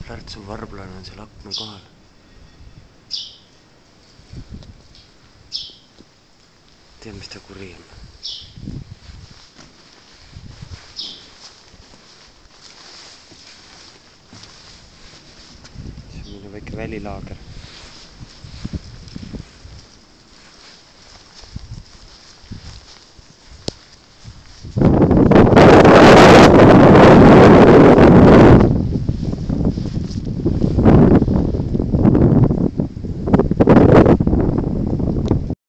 Lärtsu varblane on seal akna kohal. Tead, mis ta kuri on? See on minu väike välilaager.